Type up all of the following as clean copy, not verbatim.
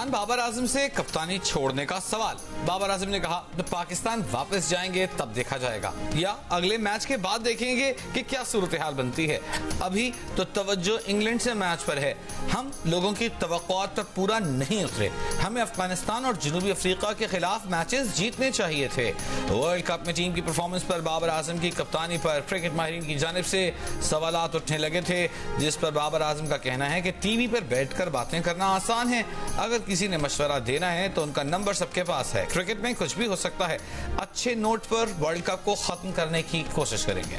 कप्तान बाबर आजम से कप्तानी छोड़ने का सवाल। बाबर आजम ने कहा तो पाकिस्तान वापस जाएंगे तब देखा जाएगा, या अगले मैच के बाद देखेंगे कि क्या सूरत हाल बनती है। अभी तो तवज्जो इंग्लैंड से मैच पर है। हम लोगों की तवक्कुआत पर पूरा नहीं उतरे। हमें अफगानिस्तान और जनूबी अफ्रीका के खिलाफ मैचेस जीतने चाहिए थे। वर्ल्ड कप में टीम की परफॉर्मेंस पर बाबर आजम की कप्तानी पर क्रिकेट माहिरीन की जानिब से सवालात उठने लगे थे, जिस पर बाबर आजम का कहना है कि टीवी पर बैठकर बातें करना आसान है, अगर किसी ने मशवरा देना है तो उनका नंबर सबके पास है। क्रिकेट में कुछ भी हो सकता है। अच्छे नोट पर वर्ल्ड कप को खत्म करने की कोशिश करेंगे।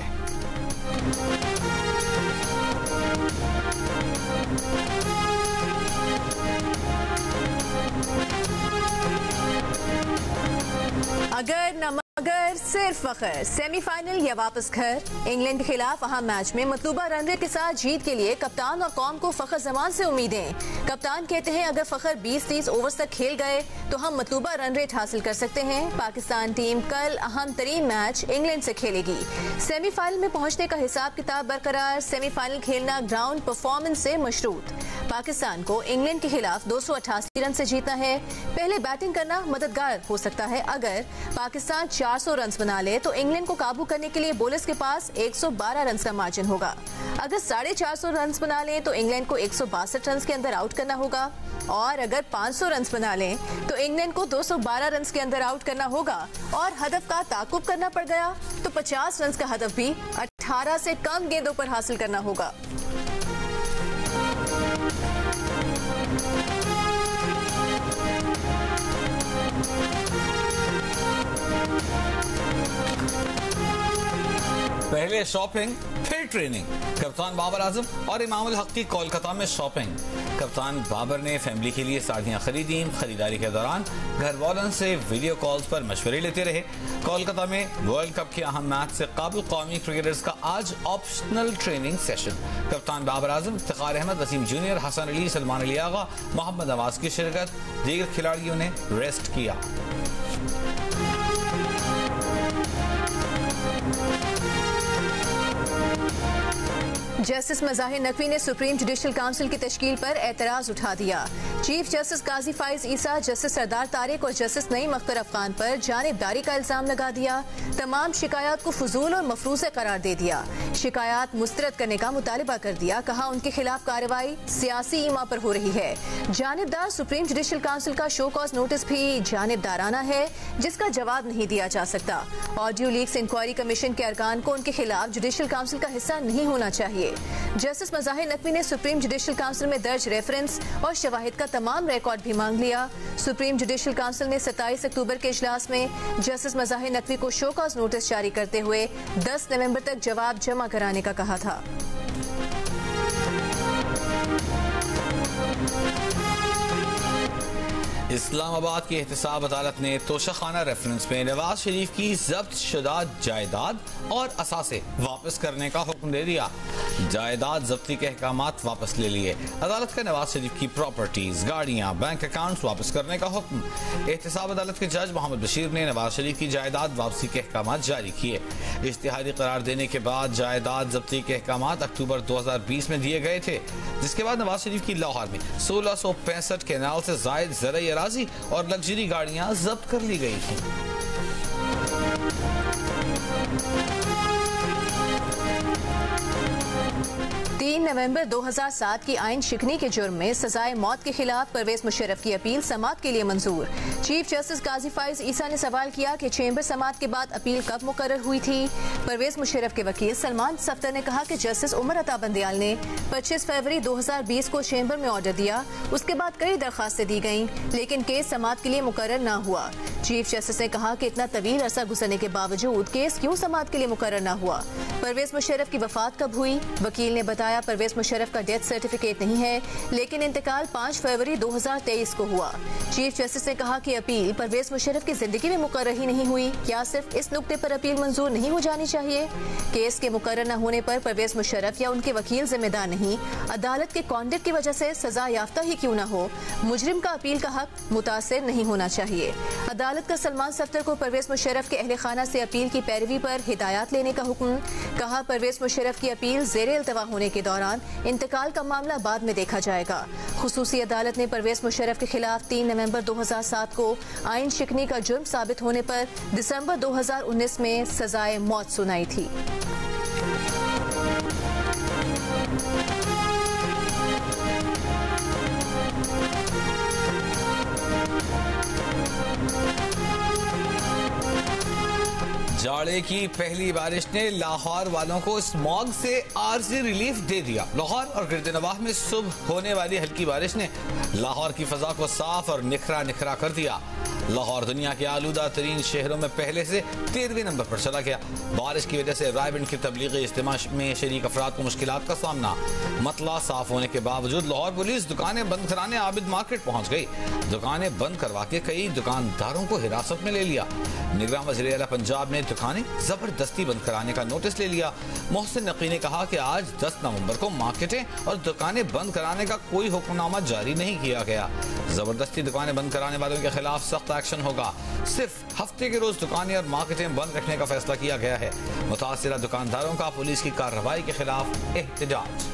अगर न मगर सिर्फ फखर, सेमीफाइनल या वापस घर। इंग्लैंड के खिलाफ अहम मैच में मतलूबा रन रेट के साथ जीत के लिए कप्तान और कौम को फखर जमान से उम्मीदें। कप्तान कहते हैं अगर फखर 20-30 ओवर्स तक खेल गए तो हम मतलूबा रन रेट हासिल कर सकते हैं। पाकिस्तान टीम कल अहम तरीन मैच इंग्लैंड से खेलेगी। सेमीफाइनल में पहुंचने का हिसाब किताब बरकरार। सेमीफाइनल खेलना ग्राउंड परफॉर्मेंस से मशरूत। पाकिस्तान को इंग्लैंड के खिलाफ 288 रन से जीतना है। पहले बैटिंग करना मददगार हो सकता है। अगर पाकिस्तान 400 रन बना ले तो इंग्लैंड को काबू करने के लिए बॉलर्स के पास 112 रन का मार्जिन होगा। अगर 450 रन बना ले तो इंग्लैंड को 162 रन के अंदर आउट करना होगा, और अगर 500 रन बना लें तो इंग्लैंड को 212 रन के अंदर आउट करना होगा, और हदफ का ताकुब करना पड़ गया तो 50 रन का हदफ भी 18 से कम गेंदों पर हासिल करना होगा। पहले शॉपिंग फिर ट्रेनिंग। कप्तान बाबर आजम और इमामुल हक की कोलकाता में शॉपिंग। कप्तान बाबर ने फैमिली के लिए साड़ियां खरीदी। खरीदारी के दौरान घर वालों से वीडियो कॉल्स पर मशवरे लेते रहे। कोलकाता में वर्ल्ड कप के अहम मैच से काबिल कौमी क्रिकेटर्स का आज ऑप्शनल ट्रेनिंग सेशन। कप्तान बाबर आजम, इफ्तिखार अहमद, वसीम जूनियर, हसन अली, सलमान अली आगा, मोहम्मद नवाज की शिरकत। दीगर खिलाड़ियों ने रेस्ट किया। जस्टिस मज़ाहिर नकवी ने सुप्रीम जुडिशल काउंसिल की तश्कील पर एतराज उठा दिया। चीफ जस्टिस काजी फाइज ईसा, जस्टिस सरदार तारिक और जस्टिस नईम अख्तर अफगान पर जानिबदारी का इल्जाम लगा दिया। तमाम शिकायत को फजूल और मफरूज़ करार दे दिया। शिकायत मुस्तरद करने का मुतालबा कर दिया। कहा उनके खिलाफ कार्रवाई सियासी ईमा पर हो रही है। जानिबदार सुप्रीम जुडिशल काउंसिल का शो कॉज नोटिस भी जानिबदाराना है, जिसका जवाब नहीं दिया जा सकता। ऑडियो लीक्स इंक्वायरी कमीशन के अरकान को उनके खिलाफ जुडिशल काउंसिल का हिस्सा नहीं होना चाहिए। जस्टिस मज़ाहिर नकवी ने सुप्रीम जुडिशल काउंसिल में दर्ज रेफरेंस और शवाहिद का तमाम रिकॉर्ड भी मांग लिया। सुप्रीम जुडिशल काउंसिल ने 27 अक्टूबर के इजलास में जस्टिस मज़ाहिर नकवी को शो कॉज नोटिस जारी करते हुए 10 नवंबर तक जवाब जमा कराने का कहा था। इस्लामाबाद की एहतसाब अदालत ने तोशाखाना रेफरेंस में नवाज शरीफ की जब्त शुदा जायदाद और असासे वापस करने का हुक्म दे दिया। जायदाद जब्ती के अहकामात वापस ले लिए। अदालत का नवाज शरीफ की प्रॉपर्टीज, गाड़ियां, बैंक अकाउंट्स वापस करने का हुक्म। एहतसाब अदालत के जज मोहम्मद बशीर ने नवाज शरीफ की जायदाद वापसी के अहकामात जारी किए। इश्तिहारी करार देने के बाद जायदाद जब्ती के अहकामात अक्टूबर 2020 में दिए गए थे, जिसके बाद नवाज शरीफ की लाहौर में 1665 कैनाल से जायद ज़राई अराज़ी और लग्जरी गाड़ियां जब्त कर ली गई थी। 3 नवंबर 2007 की आइन शिकनी के जुर्म में सजाए मौत के खिलाफ परवेज मुशर्रफ की अपील समाअत के लिए मंजूर। चीफ जस्टिस काजी फाइज ईसा ने सवाल किया कि चेंबर समाअत के बाद अपील कब मुकर्रर हुई थी। परवेज मुशर्रफ के वकील सलमान सफ्तर ने कहा कि जस्टिस उमर अता बंदियाल ने 25 फरवरी 2020 को चेंबर में ऑर्डर दिया। उसके बाद कई दरखास्तें दी गईं, लेकिन केस समाअत के लिए मुकर्रर न हुआ। चीफ जस्टिस ने कहा कि इतना तवील अरसा गुजरने के बावजूद केस क्यों समाअत के लिए मुकर्रर न हुआ। परवेज मुशर्रफ की वफात कब हुई? वकील ने बताया परवेज मुशर्रफ का डेथ सर्टिफिकेट नहीं है, लेकिन इंतकाल 5 फरवरी 2023 को हुआ। चीफ जस्टिस ने कहा कि अपील परवेज मुशर्रफ की जिंदगी में मुकर्रर ही नहीं हुई। क्या सिर्फ इस नुक्ते पर अपील मंजूर नहीं हो जानी चाहिए? केस के मुकर्रर न होने पर परवेज मुशर्रफ या उनके वकील जिम्मेदार नहीं। अदालत के कॉन्डक्ट की वजह से सजा याफ्ता ही क्यों न हो, मुजरिम का अपील का हक मुतासिर नहीं होना चाहिए। अदालत का सलमान सफ्तर को परवेज मुशर्रफ के अहले खाना से अपील की पैरवी पर हिदायत लेने का हुक्म। कहा परवेज मुशर्रफ की अपील ज़ेरे इल्तवा होने के दौरान दौरान इंतकाल का मामला बाद में देखा जाएगा। खुसूसी अदालत ने परवेज मुशर्रफ के खिलाफ 3 नवंबर 2007 को आइन शिकनी का जुर्म साबित होने पर दिसंबर 2019 में सजाए मौत सुनाई थी। जाड़े की पहली बारिश ने लाहौर वालों को स्मॉग से आर्जी रिलीफ दे दिया। लाहौर और गिरदनवाह में सुबह होने वाली हल्की बारिश ने लाहौर की फजा को साफ और निखरा निखरा कर दिया। लाहौर दुनिया के आलूदा तरीन शहरों में पहले से 13वें नंबर पर चला गया। बारिश की वजह से रायबंद की तबलीगी इज्तिमा में शरीक अफराद को मुश्किलात का सामना। मतला साफ होने के बावजूद लाहौर पुलिस दुकानें बंद कराने आबिद मार्केट पहुंच गई। दुकानें बंद करवा के कई दुकानदारों को हिरासत में ले लिया। निगरान वज़ीर आला पंजाब ने दुकानें जबरदस्ती बंद कराने का नोटिस ले लिया। मोहसिन नकी ने कहा कि आज 10 नवंबर को मार्केटें और दुकानें बंद कराने का कोई हुक्मनामा जारी नहीं किया गया। जबरदस्ती दुकानें बंद कराने वालों के खिलाफ सख्त एक्शन होगा। सिर्फ हफ्ते के रोज दुकानें और मार्केटें बंद रखने का फैसला किया गया है। मुतासिरा दुकानदारों का पुलिस की कार्रवाई के खिलाफ एहतजाज।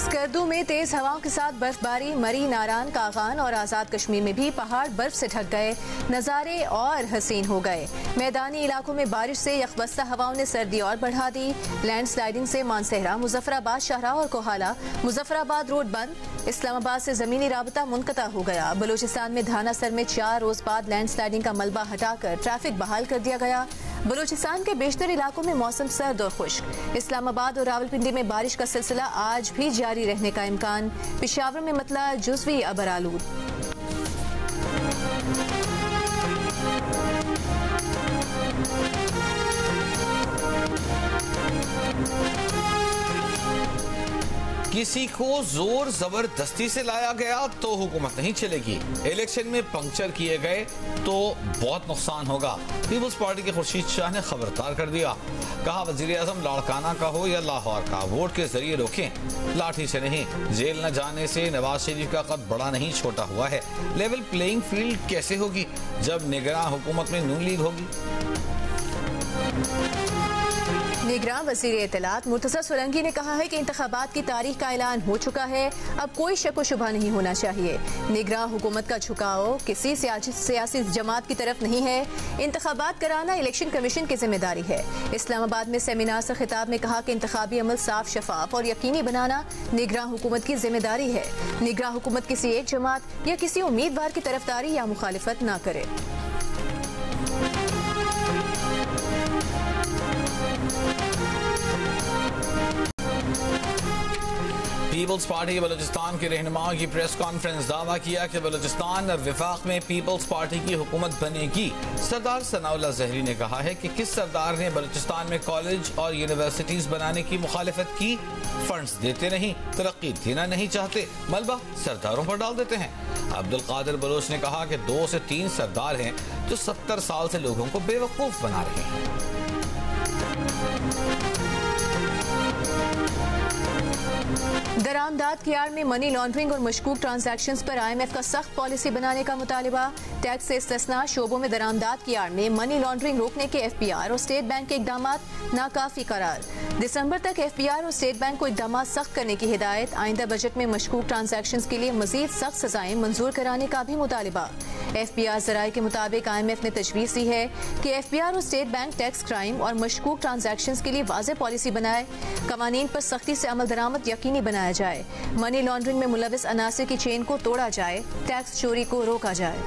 स्कर्दू में तेज हवाओं के साथ बर्फबारी। मरी, नारान, कागान और आजाद कश्मीर में भी पहाड़ बर्फ से ढक गए। नज़ारे और हसीन हो गए। मैदानी इलाकों में बारिश से यखबस्ता हवाओं ने सर्दी और बढ़ा दी। लैंडस्लाइडिंग से मानसहरा, मुजफ्फराबाद शाहरा और कोहाला मुजफ्फराबाद रोड बंद। इस्लामाबाद से जमीनी राबता मुनक़ता हो गया। बलूचिस्तान में धानासर में 4 रोज बाद लैंडस्लाइडिंग का मलबा हटाकर ट्रैफिक बहाल कर दिया गया। बलूचिस्तान के बेशतर इलाकों में मौसम सर्द और खुश्क। इस्लामाबाद और रावलपिंडी में बारिश का सिलसिला आज भी जारी रहने का इम्कान। पेशावर में मतला जुज़वी अबर आलूद। किसी को जोर जबरदस्ती से लाया गया तो हुकूमत नहीं चलेगी। इलेक्शन में पंक्चर किए गए तो बहुत नुकसान होगा। पीपल्स पार्टी के खुर्शीद शाह ने खबरदार कर दिया। कहा वजीर आजम लाड़काना का हो या लाहौर का, वोट के जरिए रोकें, लाठी से नहीं। जेल न जाने से नवाज शरीफ का कद बड़ा नहीं छोटा हुआ है। लेवल प्लेइंग फील्ड कैसे होगी जब निगरान हुकूमत में नून लीग होगी। निगरान वज़ीर इत्तलात मुर्तज़ा सोलंकी ने कहा है कि इंतखाबात की तारीख का ऐलान हो चुका है। अब कोई शक व शुबा नहीं होना चाहिए। निगरान हुकूमत का झुकाव किसी सियासी जमात की तरफ नहीं है। इंतखाबात कराना इलेक्शन कमीशन की जिम्मेदारी है। इस्लामाबाद में सेमिनार से खिताब में कहा कि इंतखाबी अमल साफ, शफाफ और यकीनी बनाना निगरान हुकूमत की जिम्मेदारी है। निगरान हुकूमत किसी एक जमात या किसी उम्मीदवार की तरफदारी या मुखालिफत न करे। पीपल्स पार्टी बलूचिस्तान के रहनुमाओं की प्रेस कॉन्फ्रेंस दावा किया कि बलूचिस्तान और विफाक में पीपल्स पार्टी की हुकूमत बनेगी। सरदार सनाउल्लाह ज़हरी ने कहा है कि किस सरदार ने बलूचिस्तान में कॉलेज और यूनिवर्सिटीज बनाने की मुखालिफत की। फंड्स देते नहीं, तरक्की देना नहीं चाहते, मलबा सरदारों पर डाल देते हैं। अब्दुल कादिर बलोच ने कहा कि 2 से 3 सरदार हैं जो 70 साल से लोगों को बेवकूफ बना रहे हैं। दरामदाद की आड़ में मनी लॉन्ड्रिंग और मशकूक ट्रांजैक्शंस पर IMF का सख्त पॉलिसी बनाने का मुतालिबा। टैक्स से इस्तिस्ना शोबों में दरामदाद की आड़ में मनी लॉन्ड्रिंग रोकने के FPR और स्टेट बैंक के इकदामात नाकाफी करार। दिसंबर तक FPR और स्टेट बैंक को इकदामात सख्त करने की हिदायत। आइंदा बजट में मशकूक ट्रांजैक्शंस के लिए मजीद सख्त सजाएं मंजूर कराने का भी मुतालिबा। FPR जराये के मुताबिक IMF ने तजवीज़ दी है कि FPR और स्टेट बैंक टैक्स क्राइम और मशकूक ट्रांजैक्शंस के लिए वाज़ेह पॉलिसी बनाए। कवानीन पर सख्ती से अमल दरामद यकीनी बनाया जाए। मनी लॉन्ड्रिंग में मुलविस अनासिर की चेन को तोड़ा जाए। टैक्स चोरी को रोका जाए।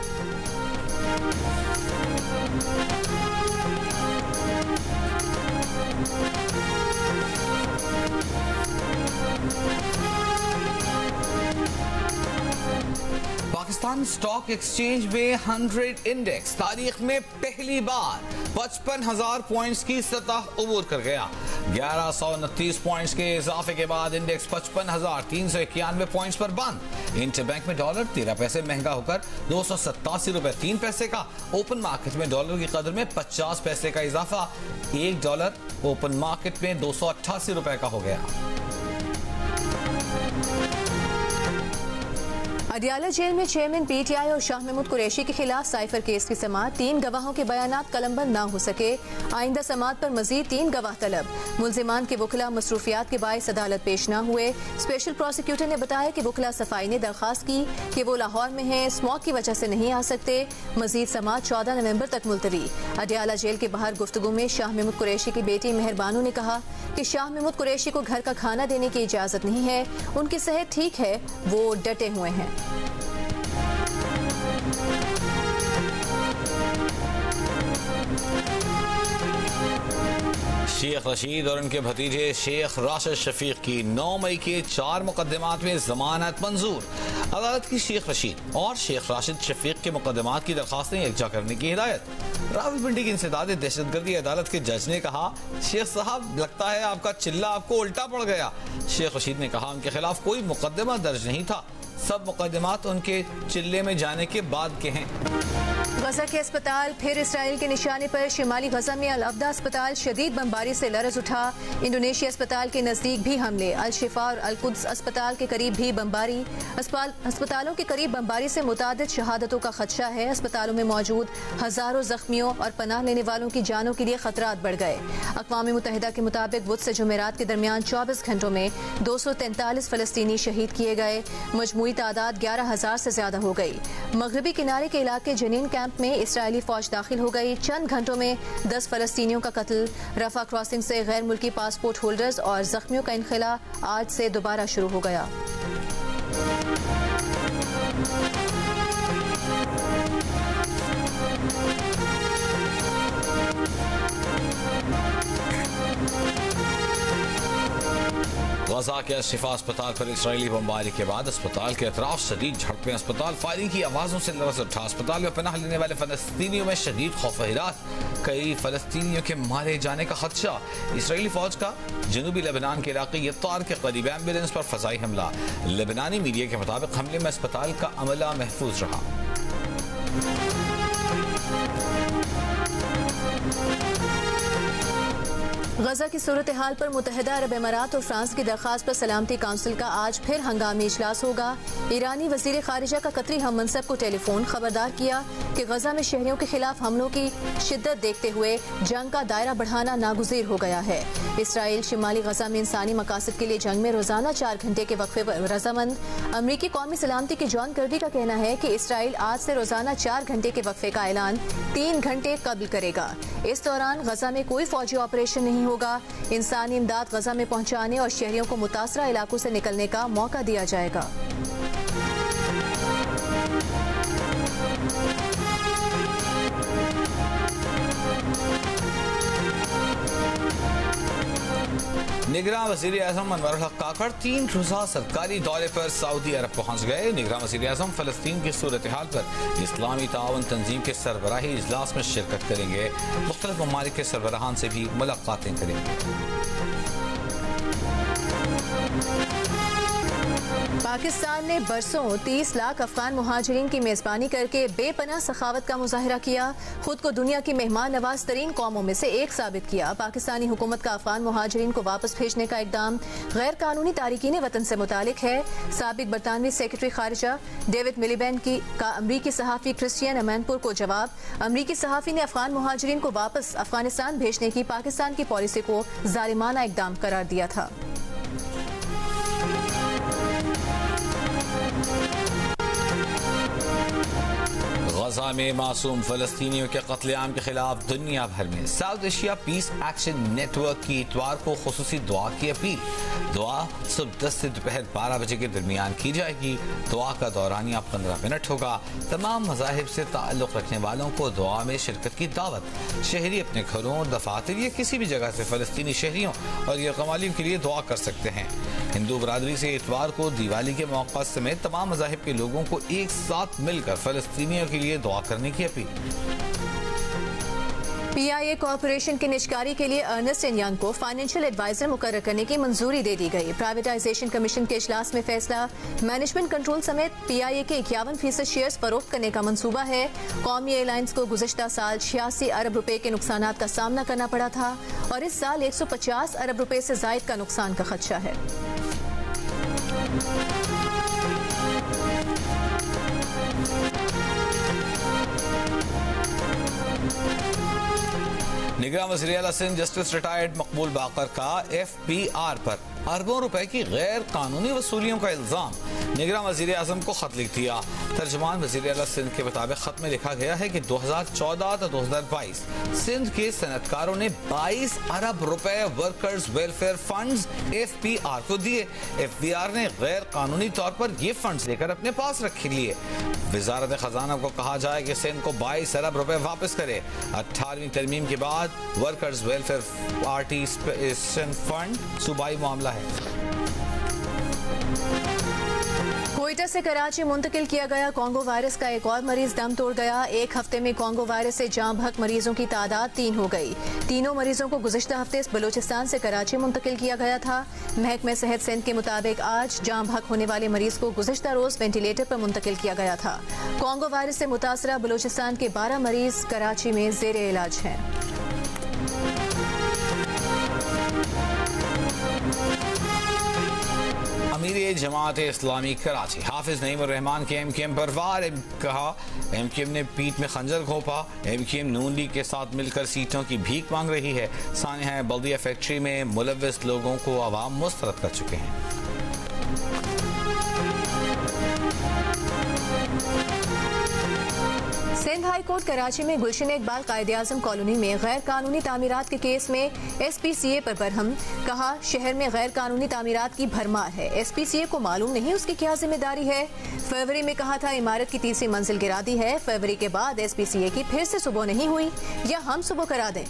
पाकिस्तान स्टॉक एक्सचेंज में 100 इंडेक्स तारीख में पहली बार 55,000 पॉइंट्स की सतह उबूर कर गया। 1129 पॉइंट्स के इजाफे के बाद इंडेक्स 55,391 पॉइंट्स पर बंद। इंटरबैंक में डॉलर 13 पैसे महंगा होकर 287 रुपए 3 पैसे का। ओपन मार्केट में डॉलर की कदर में 50 पैसे का इजाफा। $1 ओपन मार्केट में 288 रुपए का हो गया। अडियाला जेल में चेयरमैन पीटीआई और शाह महमूद कुरैशी के खिलाफ साइफर केस की समाअत। 3 गवाहों के बयानात कलमबंद न हो सके। आइंदा समाअत पर मजीद 3 गवाह तलब। मुलजिमान के वकला मसरूफियात के बायस अदालत पेश न हुए। स्पेशल प्रोसिक्यूटर ने बताया कि वकला सफाई ने दरखास्त की कि वो लाहौर में हैं, स्मॉग की वजह से नहीं आ सकते। मजीद समाअत 14 नवंबर तक मुलतवी। अडियाला जेल के बाहर गुफ्तगू में शाह महमूद कुरैशी की बेटी मेहर बानो ने कहा कि शाह महमूद कुरैशी को घर का खाना देने की इजाजत नहीं है। उनकी सेहत ठीक है, वो डटे हुए हैं। शेख रशीद और उनके भतीजे शेख राशिद शफीक की 9 मई के 4 मुकदमात में जमानत मंजूर। अदालत की शेख रशीद और शेख राशिद शफीक के मुकदमात की दरखास्तें यकजा करने की हिदायत। रावलपिंडी की इंसदाद दहशतगर्दी अदालत के जज ने कहा, शेख साहब लगता है आपका चिल्ला आपको उल्टा पड़ गया। शेख रशीद ने कहा उनके खिलाफ कोई मुकदमा दर्ज नहीं था, सब मुकदमात उनके चिल्ले में जाने के बाद के हैं। गजा के अस्पताल फिर इसराइल के निशाने पर। शिमाली गजा में अल-अब्दा अस्पताल शदीद बमबारी से लरज उठा। इंडोनेशिया अस्पताल के नजदीक भी हमले। अल-शिफा और अल-कुद्स अस्पताल के करीब भी बमबारी। अस्पतालों के करीब बमबारी से मुतादिद शहादतों का खदशा है। अस्पतालों में मौजूद हजारों जख्मियों और पनाह लेने वालों की जानों के लिए खतरात बढ़ गए। अक़वाम मुत्तहिदा के मुताबिक बुध से जुमेरात के दरमियान 24 घंटों में 243 फलस्तीनी शहीद किए गए। मजमूई तादाद 11,000 से ज्यादा हो गई। मगरबी किनारे के इलाके जनीन कैंप में इसराइली फौज दाखिल हो गई। चंद घंटों में 10 फलस्तीनियों का कत्ल। रफा क्रॉसिंग से गैर मुल्की पासपोर्ट होल्डर्स और जख्मियों का इनखला आज से दोबारा शुरू हो गया। गजा के अल-शिफा अस्पताल पर इसराइली बमबारी के बाद अस्पताल के अतराफ शदीद झड़पें। अस्पताल फायरिंग की आवाजों से लरज उठा। अस्पताल में पनाह लेने वाले फलस्तीनियों में शदीद खौफ हिरास। कई फलस्तीनियों के मारे जाने का खदशा। इसराइली फौज का जनूबी लेबनान के इलाके यत्तार के करीब एम्बुलेंस पर फजाई हमला। लेबनानी मीडिया के मुताबिक हमले में अस्पताल का अमला महफूज रहा। गजा की सूरत हाल पर मुत्तहिदा अरब अमारात और फ्रांस की दरखास्त पर सलामती काउंसिल का आज फिर हंगामी इजलास होगा। ईरानी वजीर खारिजा का कतरी हम मनसब को टेलीफोन खबरदार किया कि गजा में शहरियों के खिलाफ हमलों की शिद्दत देखते हुए जंग का दायरा बढ़ाना नागुज़ीर हो गया है। इसराइल शिमाली गजा में इंसानी मकासद के लिए जंग में रोजाना 4 घंटे के वक्फे पर रजामंद। अमरीकी कौमी सलामती के जॉन कर्बी का कहना है कि इसराइल आज से रोजाना 4 घंटे के वक्फे का ऐलान 3 घंटे कबल करेगा। इस दौरान गजा में कोई फौजी ऑपरेशन नहीं होगा। इंसानी इमदाद गजा में पहुंचाने और शहरियों को मुतासरा इलाकों से निकलने का मौका दिया जाएगा। निगरान वज़ीर आज़म अनवर हक काकड़ 3 रोज़ा सरकारी दौरे पर सऊदी अरब पहुंच गए। निगरान वज़ीर आज़म फलस्तीन की सूरत हाल पर इस्लामी ताउन तंजीम के सरबराही इजलास में शिरकत करेंगे। मुख्तलिफ ममालिक के सरबराहान से भी मुलाकातें करेंगे। पाकिस्तान ने बरसों 30 लाख अफगान मुहाजिरीन की मेजबानी करके बेपनाह सखावत का मुजाहिरा किया। खुद को दुनिया की मेहमान नवाज तरीन कौमों में से एक साबित किया। पाकिस्तानी हुकूमत का अफगान मुहाजिरीन को वापस भेजने का इकदाम गैर कानूनी तारिकीन वतन से मुतालिक है। साबिक बरतानवी सेक्रेटरी खारिजा डेविड मिलीबैंड का अमरीकी सहाफ़ी क्रिस्टियन अमैनपुर को जवाब। अमरीकी सहाफ़ी ने अफगान मुहाजिरीन को वापस अफगानिस्तान भेजने की पाकिस्तान की पॉलिसी को जालिमाना इकदाम करार दिया था। गजा में मासूम फलस्तीनियों के कत्लेआम के खिलाफ दुनिया भर में South Asia peace action network की इतवार को खुसूसी दुआ की अपील। दुआ सुबह 10 से दोपहर 12 बजे के दरमियान की जाएगी। दुआ का दौरानिया 15 मिनट होगा। तमाम मज़ाहिब से ताल्लुक़ रखने वालों को दुआ में शिरकत की दावत। शहरी अपने घरों, दफातर या किसी भी जगह से फलस्तीनी शहरियों और गैर के लिए दुआ कर सकते हैं। हिंदू बरादरी से इतवार को दिवाली के मौका समेत तमाम मज़ाहिब के लोगों को एक साथ मिलकर फलस्तीनियों के लिए दुआ करने की अपील। PIA कॉर्पोरेशन की निजकारी के लिए अर्नेस्ट एंड यंग को फाइनेंशियल एडवाइजर मुकर्रर करने की मंजूरी दे दी गई। प्राइवेटाइजेशन कमीशन के इजलास में फैसला। मैनेजमेंट कंट्रोल समेत PIA के 51% शेयर्स फरोख्त करने का मंसूबा है। कौमी एयरलाइंस को गुज़िश्ता साल 86 अरब रुपए के नुकसानात का सामना करना पड़ा था और इस साल 150 अरब रुपए से जायद का नुकसान का खदशा है। निगरान वज़ीर आला सिंध जस्टिस रिटायर्ड मकबूल बाकर का FBR पर अरबों रुपए की गैर कानूनी वसूलियों का इल्जाम। निगरान वज़ीर आज़म को खत लिख दिया। तर्जुमान वज़ीर आला सिंध के मुताबिक खत में लिखा गया है कि 2014 से 2022 सिंध के सनतकारों ने 22 अरब रुपए वर्कर्स वेलफेयर फंड्स FBR को दिए। FBR ने गैर कानूनी तौर पर ये फंड्स लेकर अपने पास रख लिए। वजारत खजाना को कहा जाए कि सिंध को 22 अरब रुपए वापस करे। 18वीं तरमीम के बाद वर्कर्स वेलफेयर पार्टिसिपेशन फंड सूबाई मामला है। कोयटा से कराची मुंतकिल किया गया कोंगो वायरस का एक और मरीज दम तोड़ गया। एक हफ्ते में कोंगो वायरस से जाँ बहक मरीजों की तादाद 3 हो गई। तीनों मरीजों को गुज़िश्ता हफ्ते बलूचिस्तान से कराची मुंतकिल किया गया था। महकमे सेहत सिंध के मुताबिक आज जाँ बहक होने वाले मरीज को गुज़िश्ता रोज वेंटिलेटर पर मुंतकिल किया गया था। कोंगो वायरस से मुतासरा बलूचिस्तान के 12 मरीज कराची में जेर इलाज हैं। अमीर जमात इस्लामी कराची हाफिज नईमुर रहमान के MKM पर वार। कहा MKM ने पीठ में खंजर घोंपा। MKM नून लीग के साथ मिलकर सीटों की भीख मांग रही है। सानिया बल्दिया फैक्ट्री में मुलव्विस लोगों को अवाम मुस्तरद कर चुके हैं। सिंध हाई कोर्ट कराची में गुलशन इकबाल कायदे-आज़म कॉलोनी में गैर कानूनी तामीरात के केस में SPCA पर बरहम। कहा शहर में गैर कानूनी तामीरात की भरमार है। SPCA को मालूम नहीं उसकी क्या जिम्मेदारी है। फरवरी में कहा था इमारत की 3री मंजिल गिरा दी है। फरवरी के बाद SPCA की फिर से सुबह नहीं हुई या हम सुबह करा दें।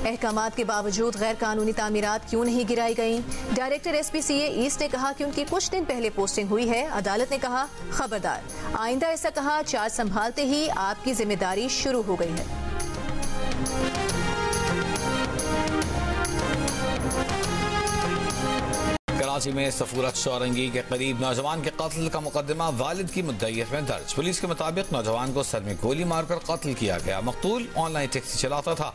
अहकामात के बावजूद गैर कानूनी तामीरात क्यों नहीं गिराई गई। डायरेक्टर SPCA ईस्ट ने कहा कि उनकी कुछ दिन पहले पोस्टिंग हुई है। अदालत ने कहा खबरदार आइंदा ऐसा कहा चार्ज संभालते ही आपकी जिम्मेदारी शुरू हो गई है। कराची में सफूरत शौरंगी के करीब नौजवान के कत्ल का मुकदमा वालिद की मुद्दईयत में दर्ज। पुलिस के मुताबिक नौजवान को सर में गोली मारकर कत्ल किया गया। मकतूल ऑनलाइन टैक्सी चलाता था।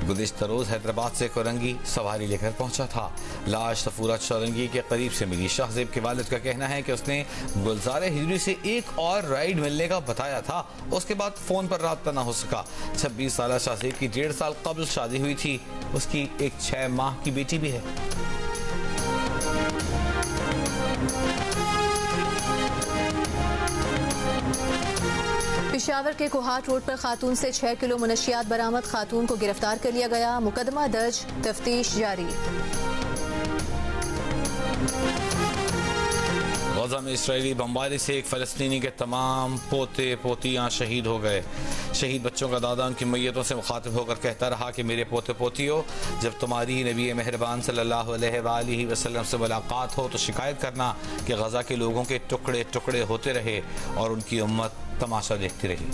गुज़िश्ता रोज हैदराबाद से कोरंगी सवारी लेकर पहुंचा था। लाश सफूरत शौरंगी के करीब से मिली। शाहजेब के वालिद का कहना है कि उसने गुलजार हिजरी से एक और राइड मिलने का बताया था। उसके बाद फोन पर राब्ता न हो सका। 26 साल शाहजेब की 1.5 साल कबल शादी हुई थी। उसकी एक 6 माह की बेटी भी है। पेशावर के कोहाट रोड पर खातून से 6 किलो मुनशियात बरामद। खातून को गिरफ्तार कर लिया गया। मुकदमा दर्ज, तफ्तीश जारी। गजा में इसराइली बमबारी से एक फ़लस्तीनी के तमाम पोते पोतियां शहीद हो गए। शहीद बच्चों का दादा उनकी मैयतों से मुखातिब होकर कहता रहा कि मेरे पोते पोतियों, जब तुम्हारी नबी मेहरबान सल्लल्लाहु अलैहि वसल्लम से मुलाकात हो तो शिकायत करना कि गजा के लोगों के टुकड़े टुकड़े होते रहे और उनकी उम्मत तमाशा देखती रही।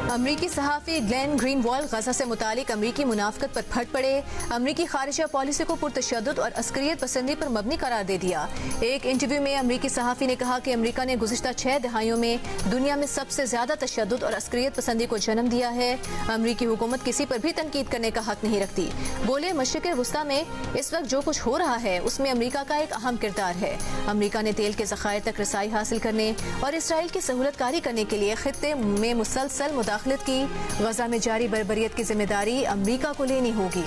अमरीकी सहाफ़ी ग्लेन ग्रीनवॉल गजा से मुतालिक अमरीकी मुनाफकत पर फट पड़े। अमरीकी खारिजा पॉलिसी को पुरतशद्दुद और अस्करियत पसंदी पर मबनी करार दे दिया। एक इंटरव्यू में अमरीकी सहाफ़ी ने कहा कि अमरीका ने गुज़िश्ता 6 दहाइयों में दुनिया में सबसे ज्यादा तशद्दुद और अस्करियत पसंदी को जन्म दिया है। अमरीकी हुकूमत किसी पर भी तनकीद करने का हक नहीं रखती। बोले मशरिक़ वुस्ता में इस वक्त जो कुछ हो रहा है उसमें अमरीका का एक अहम किरदार है। अमरीका ने तेल के ज़खायर तक रसाई हासिल करने और इसराइल की सहूलतकारी करने के लिए खित्ते में मुसलसल मुदाखलत की। गजा में जारी बर्बरियत की जिम्मेदारी अमरीका को लेनी होगी।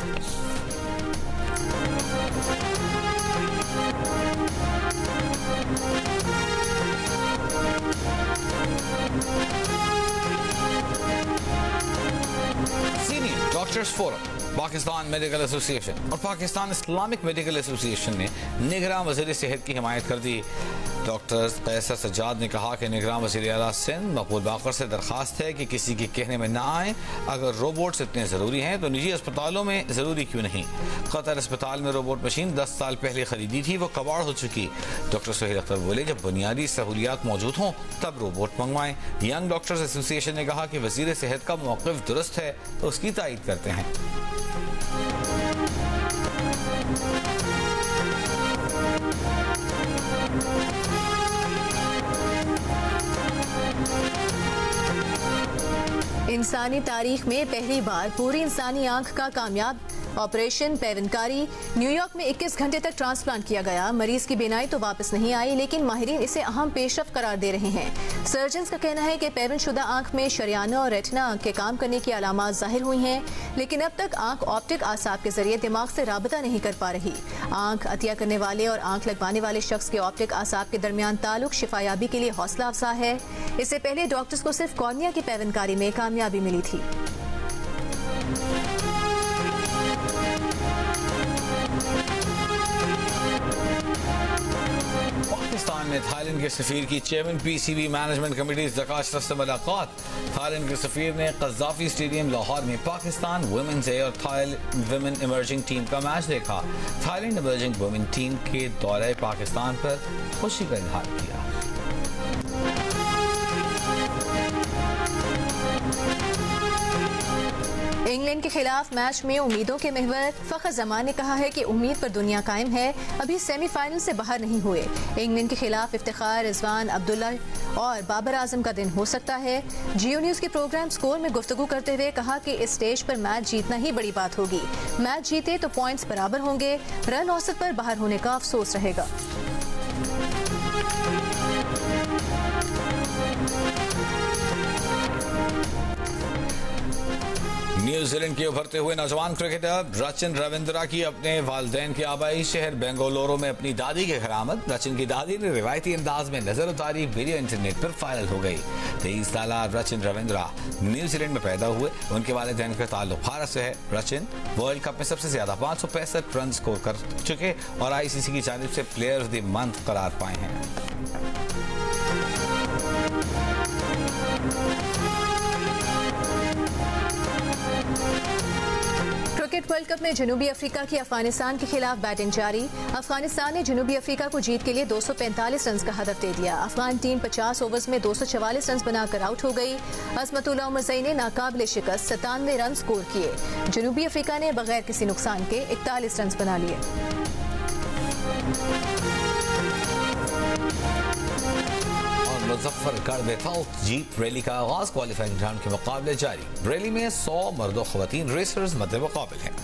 Senior doctors forum, Pakistan medical association और पाकिस्तान इस्लामिक मेडिकल एसोसिएशन ने निगरान वज़ीर सेहत की हिमायत कर दी। डॉक्टर कैसर सज्जाद ने कहा कि निगरान वज़ीर आला सिंध मकबूल बाकर से दरख्वास्त है कि किसी के कहने में ना आए। अगर रोबोट्स इतने ज़रूरी हैं तो निजी अस्पतालों में ज़रूरी क्यों नहीं। कतर अस्पताल में रोबोट मशीन 10 साल पहले खरीदी थी, वो कबाड़ हो चुकी। डॉक्टर सुहेल अख्तर बोले जब बुनियादी सहूलियात मौजूद हों तब रोबोट मंगवाएं। यंग डॉक्टर्स एसोसिएशन ने कहा कि वज़ीर सेहत का मौक़िफ़ दुरुस्त है तो उसकी तायीद करते हैं। इंसानी तारीख में पहली बार पूरी इंसानी आंख का कामयाब ऑपरेशन पेवनकारी। न्यूयॉर्क में 21 घंटे तक ट्रांसप्लांट किया गया। मरीज की बीनाई तो वापस नहीं आई, लेकिन माहिरीन इसे अहम पेशरफ करार दे रहे हैं। सर्जन्स का कहना है कि पेवनशुदा आंख में शरियाना और रेटिना आंख के काम करने की अलामात जाहिर हुई हैं, लेकिन अब तक आंख ऑप्टिक आसाब के जरिए दिमाग से राबता नहीं कर पा रही। आंख अतिया करने वाले और आंख लगवाने वाले शख्स के ऑप्टिक आसाब के दरमियान ताल्लुक शिफायाबी के लिए हौसला अफजा है। इससे पहले डॉक्टर्स को सिर्फ कॉर्निया की पेवनकारी में कामयाबी मिली थी। पाकिस्तान में थाईलैंड के सफीर की chairman PCB management committee Zaka Ashraf से मुलाकात। थाईलैंड के सफीर ने कज़ाफी स्टेडियम लाहौर में पाकिस्तान वुमेन्स ए और थाईलैंड वुमेन इमर्जिंग टीम का मैच देखा। थाईलैंड इमर्जिंग वुमेन टीम के दौरे पाकिस्तान पर खुशी का इजहार किया। इंग्लैंड के खिलाफ मैच में उम्मीदों के महवर फखर जमान ने कहा है कि उम्मीद पर दुनिया कायम है, अभी सेमीफाइनल से बाहर नहीं हुए। इंग्लैंड के खिलाफ इफ्तिखार, रिजवान, अब्दुल्ला और बाबर आजम का दिन हो सकता है। जियो न्यूज के प्रोग्राम स्कोर में गुफ्तगू करते हुए कहा कि इस स्टेज पर मैच जीतना ही बड़ी बात होगी। मैच जीते तो पॉइंट्स बराबर होंगे, रन औसत पर बाहर होने का अफसोस रहेगा। न्यूजीलैंड के उभरते हुए नौजवान क्रिकेटर रचिन रविंद्रा की अपने वालिदैन के आबाई शहर बेंगलुरु में अपनी दादी के घर आमद। रचिन की दादी ने रिवायती अंदाज में नजर उतारी वीडियो इंटरनेट पर वायरल हो गई। 23 साल रचिन रविंद्रा न्यूजीलैंड में पैदा हुए। उनके वालिदैन का ताल्लुक भारत से है। रचिन वर्ल्ड कप में सबसे ज्यादा 565 रन स्कोर कर चुके और आईसीसी की जानिब से प्लेयर ऑफ द मंथ करार पाए हैं। क्रिकेट वर्ल्ड कप में जनूबी अफ्रीका की अफगानिस्तान के खिलाफ बैटिंग जारी। अफगानिस्तान ने जनूबी अफ्रीका को जीत के लिए 245 रन का हदफ दे दिया। अफगान टीम 50 ओवर्स में 244 रन बनाकर आउट हो गई। अजमतुल्लाह उमरज़ई ने नाकाबिले शिकस्त 97 रन स्कोर किए। जनूबी अफ्रीका ने बगैर किसी नुकसान के 41 रन बना लिए। मुजफ्फरगढ़ में फौज जीप रैली का आगाज। क्वालिफाइंग राउंड के मुकाबले जारी। रैली में 100 मर्द और ख़वातीन रेसर्स मद्दे मुकाबिल हैं।